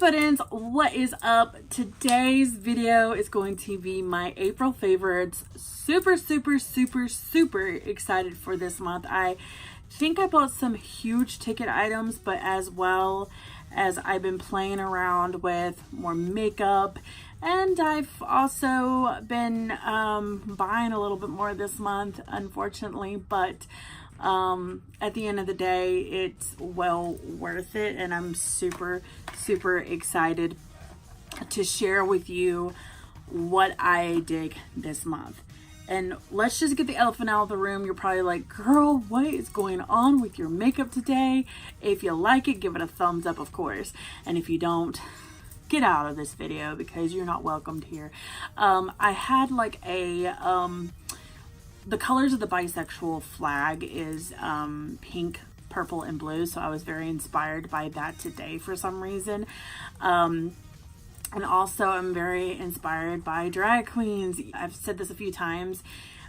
puddins, what is up? Today's video is going to be my April favorites. Super excited for this month. I think I bought some huge ticket items, but as well as I've been playing around with more makeup, and I've also been buying a little bit more this month, unfortunately, but at the end of the day, it's well worth it, and I'm super excited to share with you what I dig this month. And let's just get the elephant out of the room. You're probably like, girl, what is going on with your makeup today? If you like it, give it a thumbs up, of course. And if you don't, get out of this video because you're not welcomed here. I had like a, the colors of the bisexual flag is pink, purple, and blue. So I was very inspired by that today for some reason. And also I'm very inspired by drag queens. I've said this a few times.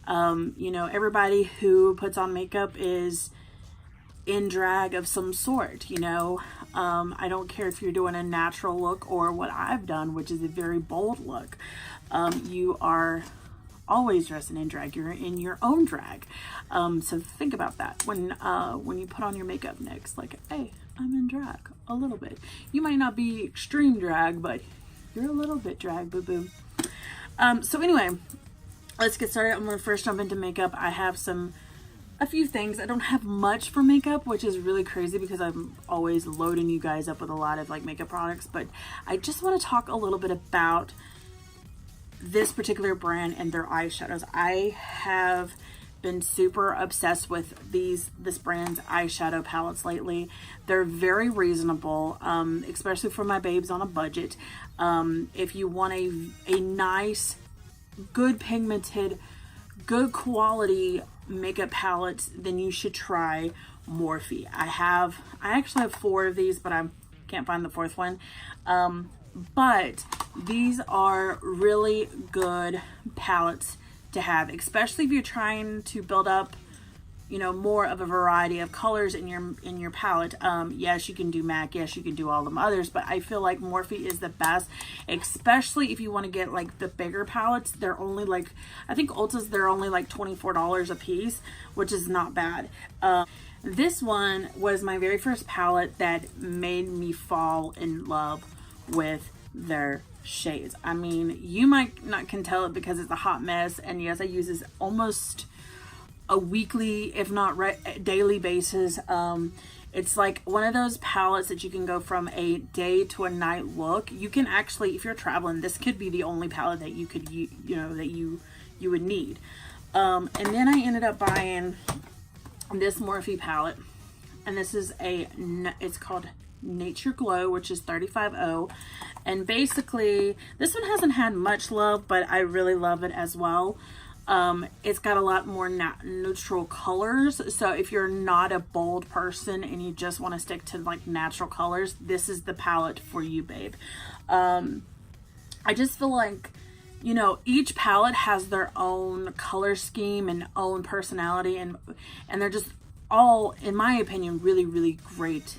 You know, everybody who puts on makeup is in drag of some sort, you know. I don't care if you're doing a natural look or what I've done, which is a very bold look. You are always dressing in drag. You're in your own drag. So think about that when you put on your makeup next. Like, hey, I'm in drag a little bit. You might not be extreme drag, but you're a little bit drag, boo-boo. So anyway, let's get started. I'm gonna first jump into makeup. I have a few things. I don't have much for makeup, which is really crazy because I'm always loading you guys up with a lot of like makeup products, but I just want to talk a little bit about this particular brand and their eyeshadows. I have been super obsessed with this brand's eyeshadow palettes lately. They're very reasonable, especially for my babes on a budget. If you want a nice, good pigmented, good quality makeup palette, then you should try Morphe. I actually have 4 of these, but I can't find the 4th one. But these are really good palettes to have, especially if you're trying to build up, you know, more of a variety of colors in your palette. Yes, you can do MAC, yes, you can do all them others, but I feel like Morphe is the best, especially if you want to get like the bigger palettes. They're only like, I think Ulta's, they're only like $24 a piece, which is not bad. This one was my very first palette that made me fall in love with their shades. I mean, you might not can tell it because it's a hot mess, and yes, I use this almost a weekly, if not daily basis. It's like one of those palettes that you can go from a day to a night look. You can actually, if you're traveling, this could be the only palette that you could, you know, that you would need. And then I ended up buying this Morphe palette, and this is it's called Nature Glow, which is 35O. And basically this one hasn't had much love, but I really love it as well. It's got a lot more neutral colors, so if you're not a bold person and you just want to stick to like natural colors, this is the palette for you, babe. I just feel like, you know, each palette has their own color scheme and own personality, and they're just all, in my opinion, really great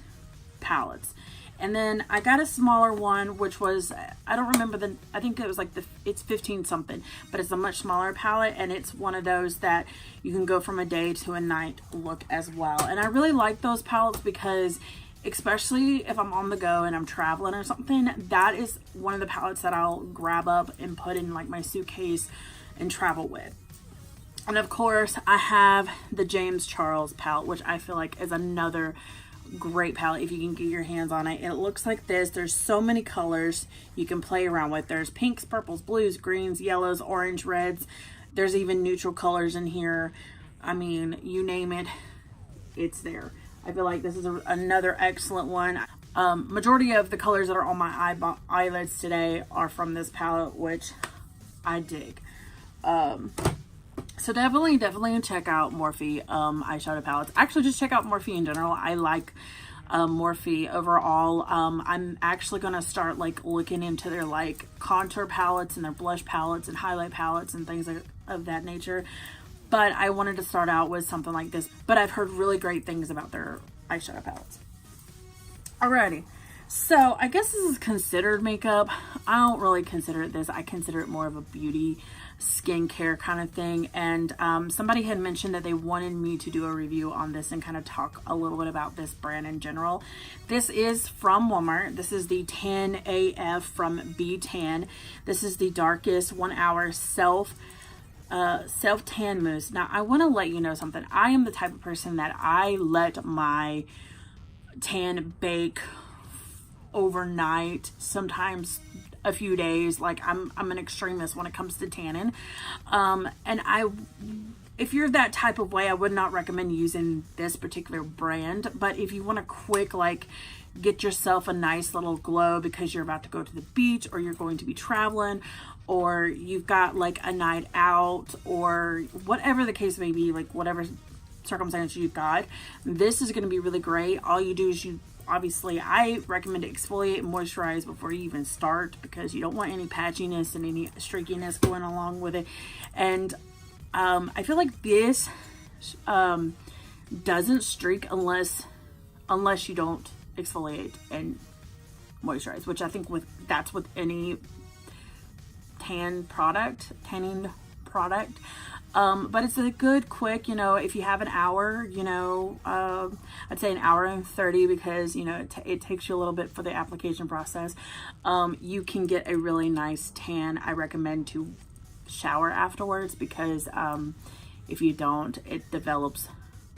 palettes. And then I got a smaller one, which was, I don't remember I think it was like it's 15 something, but it's a much smaller palette, and it's one of those that you can go from a day to a night look as well. And I really like those palettes because, especially if I'm on the go and I'm traveling or something, that is one of the palettes that I'll grab up and put in like my suitcase and travel with. And of course I have the James Charles palette, which I feel like is another great palette if you can get your hands on it. And it looks like this. There's so many colors you can play around with. There's pinks, purples, blues, greens, yellows, orange, reds. There's even neutral colors in here. I mean, you name it, it's there. I feel like this is another excellent one. Majority of the colors that are on my eyelids today are from this palette, which I dig. So definitely check out Morphe eyeshadow palettes. Actually, just check out Morphe in general. I like Morphe overall. I'm actually going to start like looking into their like contour palettes and their blush palettes and highlight palettes and things of that nature. But I wanted to start out with something like this. But I've heard really great things about their eyeshadow palettes. Alrighty. So I guess this is considered makeup. I don't really consider it this. I consider it more of a beauty skincare kind of thing. And somebody had mentioned that they wanted me to do a review on this and kind of talk a little bit about this brand in general. This is from Walmart. This is the Tan AF from B-Tan. This is the darkest 1 hour self tan mousse. Now I want to let you know something. I am the type of person that I let my tan bake overnight, sometimes a few days. Like I'm an extremist when it comes to tanning. If you're that type of way, I would not recommend using this particular brand. But if you want to quick, like, get yourself a nice little glow because you're about to go to the beach, or you're going to be traveling, or you've got like a night out, or whatever the case may be, like whatever circumstance you've got, this is going to be really great. All you do is obviously, I recommend to exfoliate and moisturize before you even start, because you don't want any patchiness and any streakiness going along with it. And I feel like this doesn't streak unless you don't exfoliate and moisturize, which I think that's with any tanning product. But it's a good quick, if you have an hour, I'd say an hour and 30, because, it takes you a little bit for the application process. You can get a really nice tan. I recommend to shower afterwards, because if you don't, it develops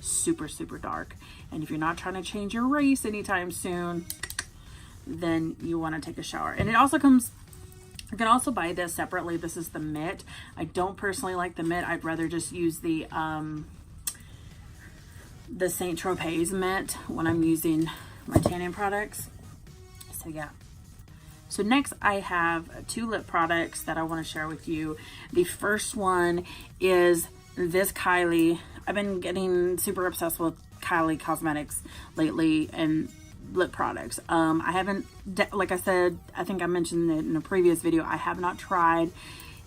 super, super dark. And if you're not trying to change your race anytime soon, then you want to take a shower. And it also comes, you can also buy this separately. This is the mitt. I don't personally like the mitt. I'd rather just use the Saint Tropez mitt when I'm using my tanning products. So yeah. So next I have 2 lip products that I want to share with you. The first one is this Kylie. I've been getting super obsessed with Kylie Cosmetics lately and lip products. I haven't, like I said, I think I mentioned it in a previous video, I have not tried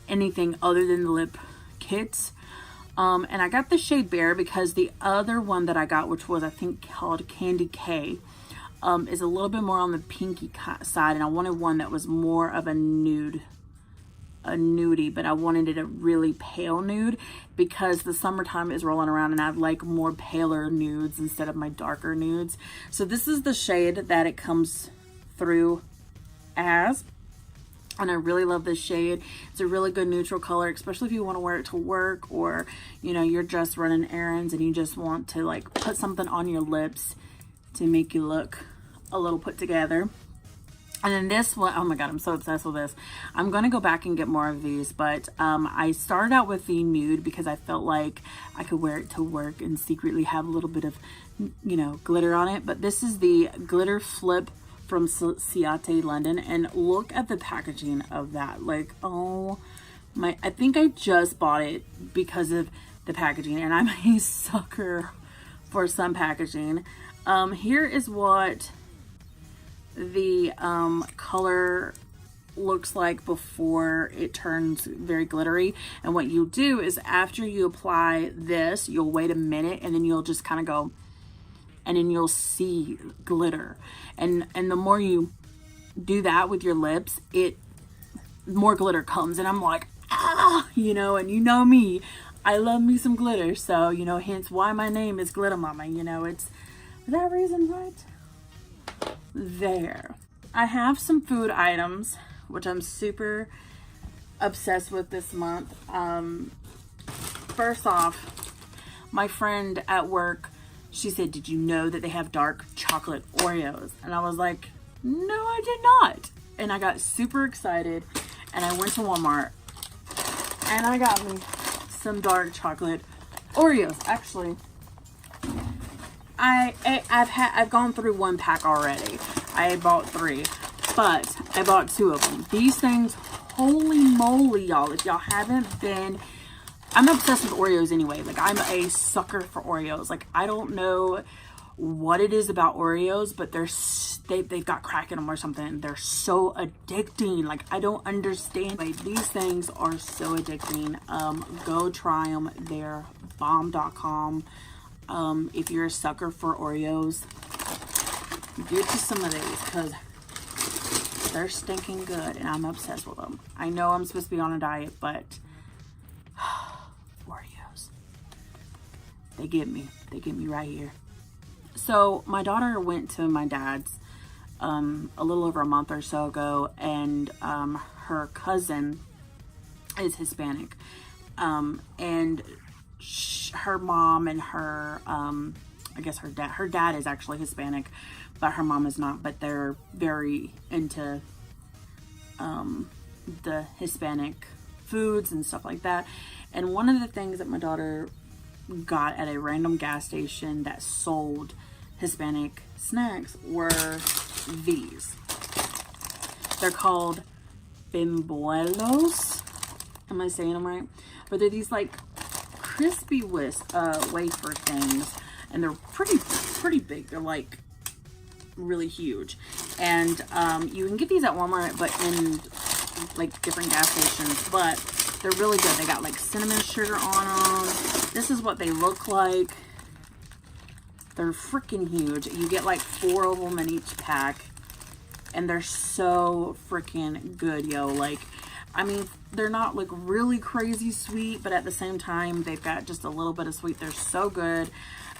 anything other than the lip kits. And I got the shade Bare because the other one that I got, which was I think called Candy K, is a little bit more on the pinky side, and I wanted one that was more of a nudie, but I wanted it a really pale nude because the summertime is rolling around and I'd like more paler nudes instead of my darker nudes. So this is the shade that it comes through as, and I really love this shade. It's a really good neutral color, especially if you want to wear it to work, or you're just running errands and you just want to like put something on your lips to make you look a little put together. And then this one, oh my god, I'm so obsessed with this. I'm gonna go back and get more of these, but I started out with the nude because I felt like I could wear it to work and secretly have a little bit of glitter on it. But this is the Glitter Flip from Ciate London, and look at the packaging of that. Like, oh my, I think I just bought it because of the packaging, and I'm a sucker for some packaging. Here is what the color looks like before it turns very glittery. And what you'll do is after you apply this, you'll wait a minute, and then you'll just kind of go, and then you'll see glitter. And the more you do that with your lips, more glitter comes. And I'm like, and me, I love me some glitter. So, hence why my name is Glitter Mama. It's for that reason, right? There. I have some food items, which I'm super obsessed with this month. First off, my friend at work, she said, "Did you know that they have dark chocolate Oreos?" And I was like, "No, I did not." And I got super excited, and I went to Walmart and I got me some dark chocolate Oreos. Actually, I've gone through 1 pack already. I bought 3, but I bought 2 of them. These things, holy moly, y'all! If y'all haven't been, I'm obsessed with Oreos anyway. Like, I'm a sucker for Oreos. Like, I don't know what it is about Oreos, but they've got crack in them or something. They're so addicting. Like, I don't understand. Like, these things are so addicting. Go try them. They're bomb.com. If you're a sucker for Oreos, get you some of these, because they're stinking good and I'm obsessed with them. I know I'm supposed to be on a diet, but Oreos, they get me right here. So my daughter went to my dad's a little over a month or so ago, and her cousin is Hispanic, and her mom and her I guess her dad is actually Hispanic, but her mom is not, but they're very into the Hispanic foods and stuff like that. And one of the things that my daughter got at a random gas station that sold Hispanic snacks were these. They're called bimboelos. Am I saying them right? But they're these like crispy wafer things, and they're pretty big. They're like really huge, and you can get these at Walmart, but in like different gas stations. But they're really good. They got like cinnamon sugar on them. This is what they look like. They're freaking huge. You get like 4 of them in each pack, and they're so freaking good, yo. Like, I mean, they're not like really crazy sweet, but at the same time, they've got just a little bit of sweet. They're so good.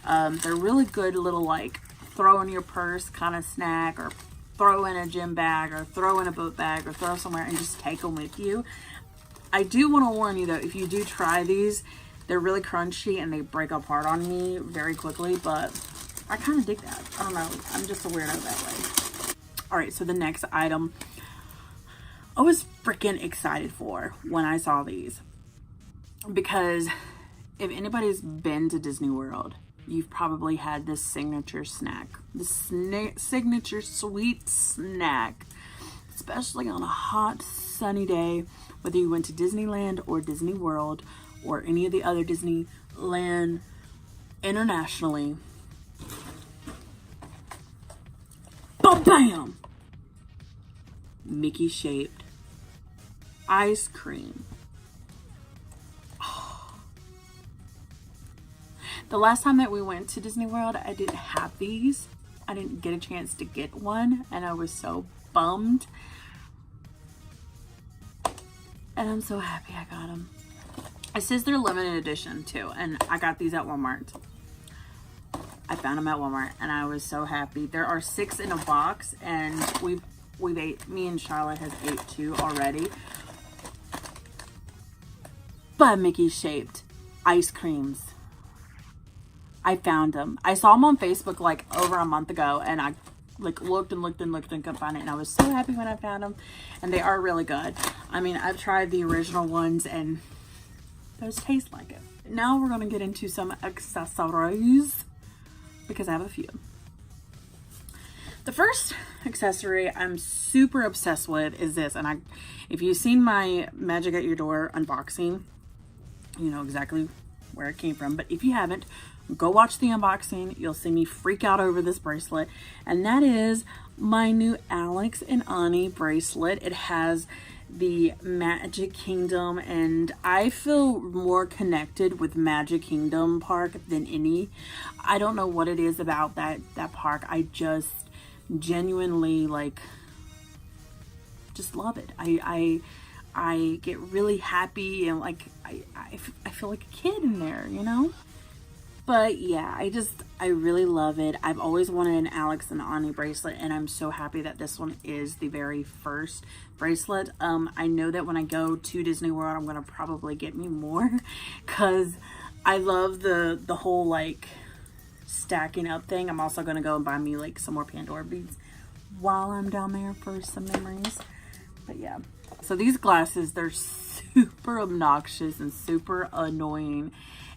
They're really good little like throw in your purse kind of snack, or throw in a gym bag, or throw in a boat bag, or throw somewhere and just take them with you. I do want to warn you though, if you do try these, they're really crunchy and they break apart on me very quickly, but I kind of dig that. I don't know. I'm just a weirdo that way. All right, so the next item I was freaking excited for when I saw these, because if anybody's been to Disney World, you've probably had this signature snack, this signature sweet snack, especially on a hot sunny day, whether you went to Disneyland or Disney World or any of the other Disneyland internationally. Bam! Mickey shaped ice cream. Oh. The last time that we went to Disney World, I didn't have these. I didn't get a chance to get one, and I was so bummed. And I'm so happy I got them. It says they're limited edition too, and I got these at Walmart. I found them at Walmart, and I was so happy. There are 6 in a box, and we've ate. Me and Charlotte has ate 2 already. But Mickey shaped ice creams. I found them. I saw them on Facebook like over a month ago, and I like looked and couldn't find it, and I was so happy when I found them. And they are really good. I mean, I've tried the original ones, and those taste like it. Now we're gonna get into some accessories, because I have a few. The first accessory I'm super obsessed with is this, and if you've seen my Magic at Your Door unboxing, you know exactly where it came from. But if you haven't, go watch the unboxing. You'll see me freak out over this bracelet, and that is my new Alex and Ani bracelet. It has the Magic Kingdom, and I feel more connected with Magic Kingdom Park than any. I don't know what it is about that park. I just genuinely just love it. I get really happy, and like I feel like a kid in there, you know. But yeah, I really love it. I've always wanted an Alex and Ani bracelet, and I'm so happy that this one is the very first bracelet. I know that when I go to Disney World, I'm gonna probably get me more, because I love the whole like stacking up thing. I'm also gonna go and buy me like some more Pandora beads while I'm down there for some memories. But yeah, so these glasses, they're super obnoxious and super annoying,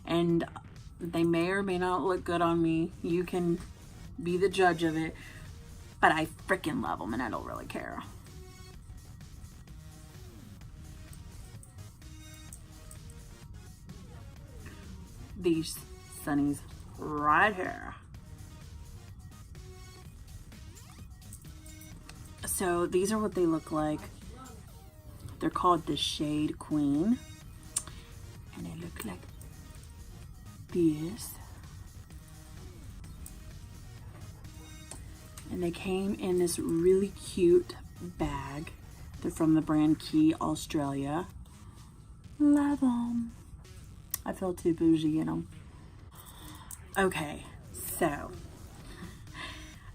and they may or may not look good on me. You can be the judge of it, but I freaking love them, and I don't really care. These sunnies right here. So these are what they look like. They're called the Shade Queen, and they look like this. And they came in this really cute bag. They're from the brand Key, Australia. Love them. I feel too bougie in them. Okay, so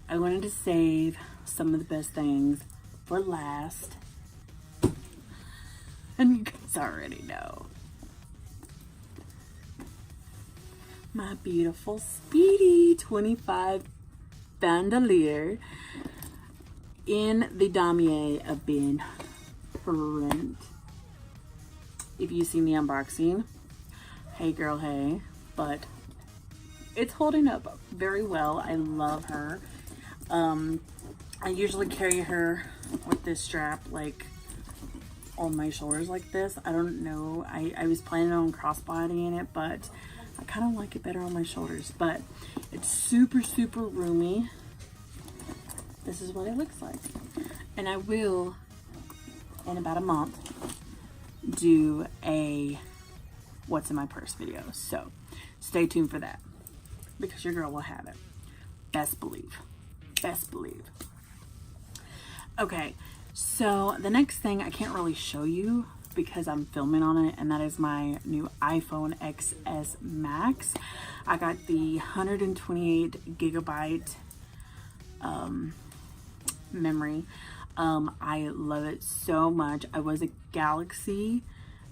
I wanted to save some of the best things for last. And you guys already know. My beautiful Speedy 25 bandolier in the damier of Ben print. If you've seen the unboxing, hey girl, hey, but it's holding up very well. I love her. I usually carry her with this strap like on my shoulders like this. I don't know. I was planning on crossbodying it, but I kind of like it better on my shoulders. But it's super, super roomy. This is what it looks like. And I will, in about a month, do a what's in my purse video. So stay tuned for that, because your girl will have it. Best believe. Best believe. Okay, so the next thing I can't really show you because I'm filming on it, and that is my new iPhone XS Max. I got the 128 gigabyte memory. I love it so much. I was a Galaxy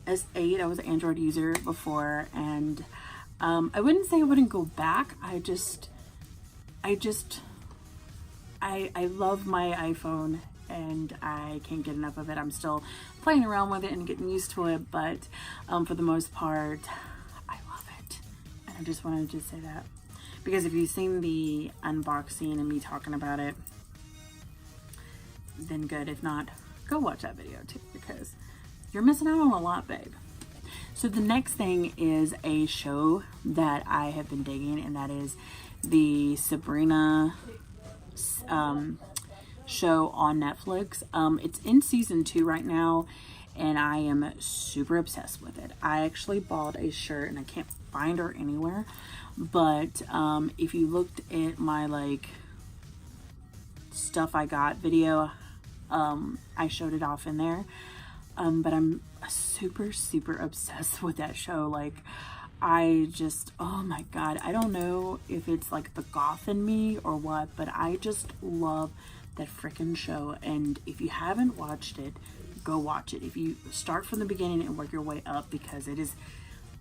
S8. I was an Android user before, and I wouldn't say I wouldn't go back. I love my iPhone, and I can't get enough of it. I'm still playing around with it and getting used to it, but for the most part, I love it. And I just wanted to say that, because if you've seen the unboxing and me talking about it, then good. If not, go watch that video too, because you're missing out on a lot, babe. So the next thing is a show that I have been digging, and that is the Sabrina show on Netflix. It's in season 2 right now, and I am super obsessed with it. I actually bought a shirt, and I can't find her anywhere, but if you looked at my like stuff I got video, I showed it off in there. But I'm super, super obsessed with that show. Like, I just, oh my God, I don't know if it's like the goth in me or what, but I just love that freaking show. And if you haven't watched it, go watch it. If you start from the beginning and work your way up, because it is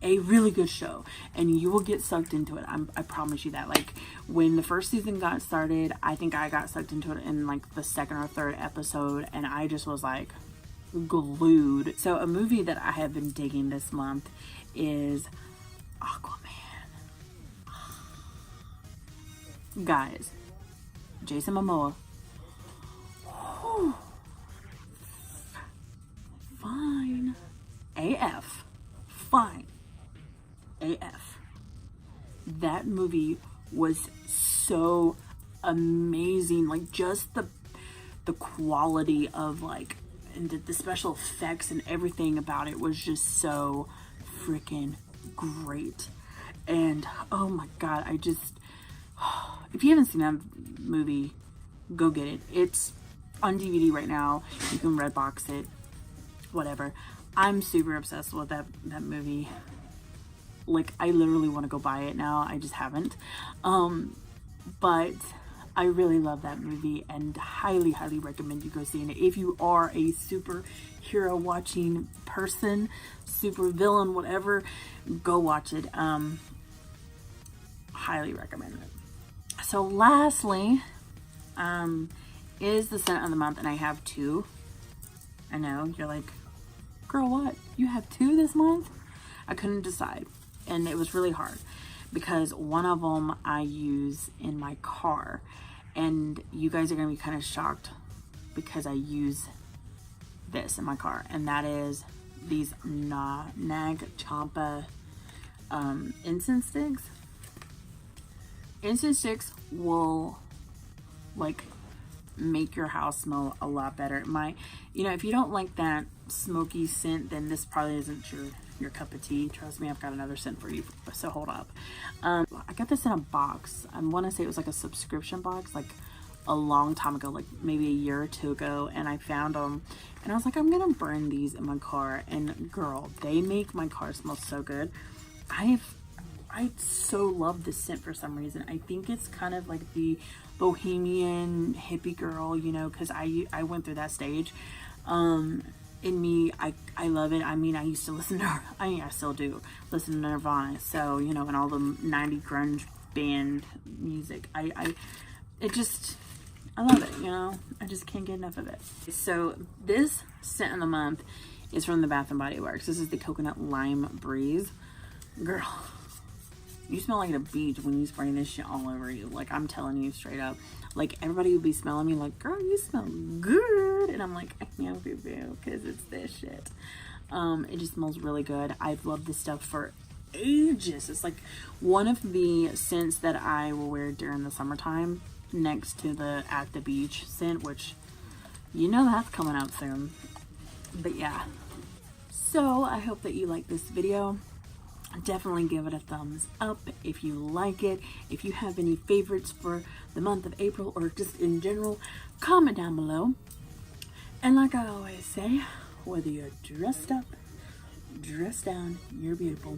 a really good show and you will get sucked into it. I promise you that. Like, when the first season got started, I think I got sucked into it in like the second or third episode, and I just was like glued. So a movie that I have been digging this month is Aquaman. Guys, Jason Momoa, whew, fine AF, fine AF. That movie was so amazing. Like, just the quality of like, and the special effects and everything about it was just so freaking great. And oh my God, I just, if you haven't seen that movie, go get it. It's on DVD right now. You can Redbox it, whatever. I'm super obsessed with that movie. Like, I literally want to go buy it now. I just haven't. But I really love that movie, and highly, highly recommend you go seeing it. If you are a superhero watching person, super villain, whatever, go watch it. Highly recommend it. So lastly, is the scent of the month, and I have 2. I know, you're like, girl, what? You have 2 this month? I couldn't decide, and it was really hard, because one of them I use in my car, and you guys are going to be kind of shocked because I use this in my car, and that is these Nag Champa incense sticks. Incense sticks will like make your house smell a lot better. It might, you know, if you don't like that smoky scent, then this probably isn't your cup of tea. Trust me, I've got another scent for you, so hold up. I got this in a box. I want to say it was like a subscription box, like a long time ago, like maybe a year or two ago, and I found them and I was like, I'm gonna burn these in my car. And girl, they make my car smell so good. I so love this scent for some reason. I think it's kind of like the bohemian hippie girl, you know, because I went through that stage. In me, I love it. I mean, I used to listen to, I still do listen to Nirvana, so, you know, and all the 90 grunge band music. I love it, you know. I just can't get enough of it. So this scent of the month is from the Bath and Body Works. This is the Coconut Lime Breeze. Girl, you smell like the beach when you spray this shit all over you. Like, I'm telling you straight up. Like, everybody would be smelling me like, girl, you smell good. And I'm like, I can't boo boo, because it's this shit. It just smells really good. I've loved this stuff for ages. It's like one of the scents that I will wear during the summertime, next to the At the Beach scent, which, you know, that's coming out soon. But yeah. So I hope that you like this video. Definitely give it a thumbs up if you like it. If you have any favorites for the month of April or just in general, comment down below. And like I always say, whether you're dressed up, dressed down, you're beautiful.